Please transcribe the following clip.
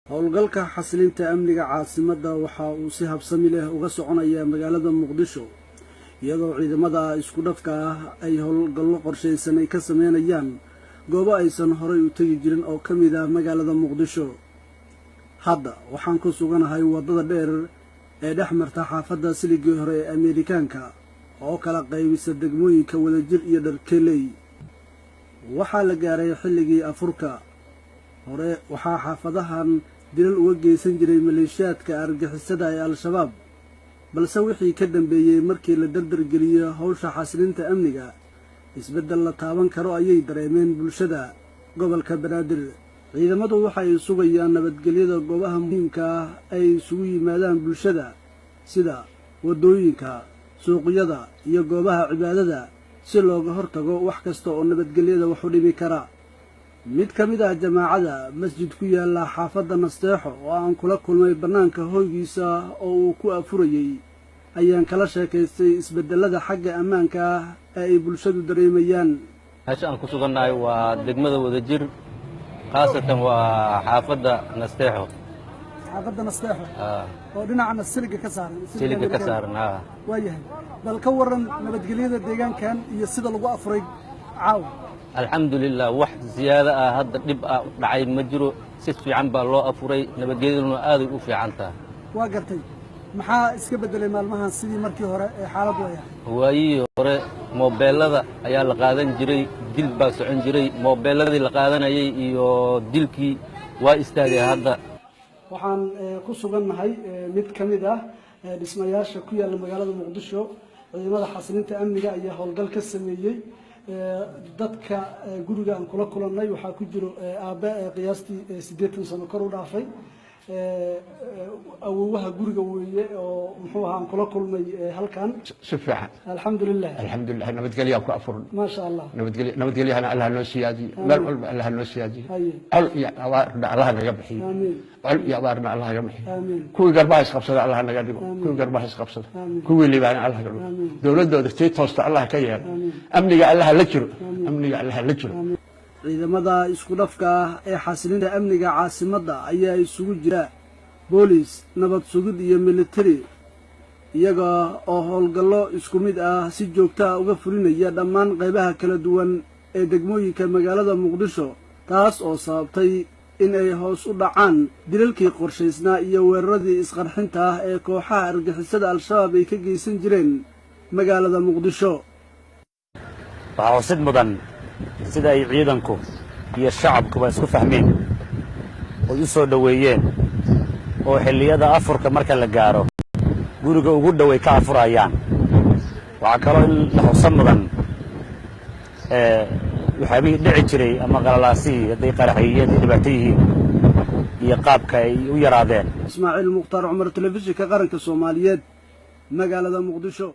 howlgalka xasilinta amniga caasimadda waxa uu si habsami leh uga soconayaa magaalada Muqdisho iyadoo ciidamada isku dhafka ah ay howlgallo qorsheysan ay ka sameynayaan goobo aysan horay u tagi jirin oo ka mid ah magaalada Muqdisho. hadda waxaan ku suganahay wadada dheer ee dhexmarta xaafadda Siligii hore ee Ameerikaanka oo kala qaybisa degmooyinka Wadajir iyo Dharkeley. waxaa la gaaray xilligii afurka hore waxaa xaafadahan dilal uga geysan jiray maleeshiyaadka argagixisada ee Al-Shabaab, balse wixii ka dambeeyay markii la dardargeliyay hawsha xasilinta amniga isbeddel la taaban karo ayay dareemeen bulshada gobolka Banaadir. ciidamadu waxay sugayaan nabadgelyada goobaha muhiimka ah ay isugu yimaadaan bulshada sida wadooyinka, suuqyada iyo goobaha cibaadada si looga hortago wax kasta oo nabadgelyada wax u dhimi kara. mid ka mid ah jamaacada masjid ku yaala xaafadda Nasteexo oo aan kula kulmay bannaanka hoygiisa oo uu ku afurayay ayaan kala sheekaystay isbeddelada xagga ammaanka ah ee ay bulshadu dareemayaan. meesha aan ku sugannahay waa degmada Wadajir, khaasatan waa xaafadda Nasteexo. xaafadda Nasteexo oo dhinacana Siliga ka saaran. Siliga ka saaran waayahay, bal ka waran nabadgelyada deegaankan iyo sida lagu afuray caaw. alxamdulilah, wax ziyaada ah hadda dhib ah dhacay ma jiro, si fiican baa loo afuray, nabadgelyaduna aaday u fiican tahay. waa gartay, maxaa iska beddelay maalmahan sidii markii hore ee xaaladdu ay ahayd? waayihii hore moobeelada ayaa la qaadan jiray, dil baa socon jiray, moobeeladii la qaadanayay iyo dilkii waa istaagay. hadda waxaan ku sugannahay mid ka mid ah dhismayaasha ku yaalla magaalada Muqdisho. ciidamada xasilinta amniga ayaa howlgal ka sameeyey. dadka guriga aan kula kulannay waxaa ku jiro aabe qiyaastii 80 sano kor u dhaafay. awoowaha guriga weeye oo muxuu ahaa aan kula kulmay halkan. si fiican alxamdulilah nabadgelyo ku afuran ma sha Allah. nabadgelyahana Allah noo siyaadiyo, meel walba Allah noo siyaadiyo. col iyo abaarna Allah naga bixiyo. col iyo abaarna Allah naga bixiyo. kuwii garbaha isqabsada Allah naga dhigo, kuwii garbaha isqabsada, kuwii libaana Allah naga dhigo, dawladooda tii toosta Allah ka yeelo, amniga Allah la jiro, amniga Allah la jiro. ciidamada isku dhafka ah ee xasilinta amniga caasimadda ayaa isugu jira boolis, nabad sugid iyo military, iyaga oo howlgallo isku mid ah si joogto ah uga fulinaya dhammaan qaybaha kala duwan ee degmooyinka magaalada Muqdisho, taas oo sababtay in ay hoos u dhacaan dilalkii qorshaysnaa iyo weeraradii isqarxinta ah ee kooxaha argagixisada Al-Shabaab ay ka geysan jireen magaalada Muqdisho. waxaa xusid mudan sida ay ciidanku iyo shacabkuba isku fahmeen oo u soo dhoweeyeen oo xilliyada afurka marka la gaaro guriga ugu dhoway ka afurayaan. waxaa kaloo in la xusan mudan waxyaabihii dhici jiray ama qalalaasihii hadday qaraxiyeen iyo dhibaato yihiin iyo qaabka ay u yaraadeen. Ismaaciil Mukhtaar Cumar, telefishinka qaranka Soomaaliyeed, magaalada Muqdisho.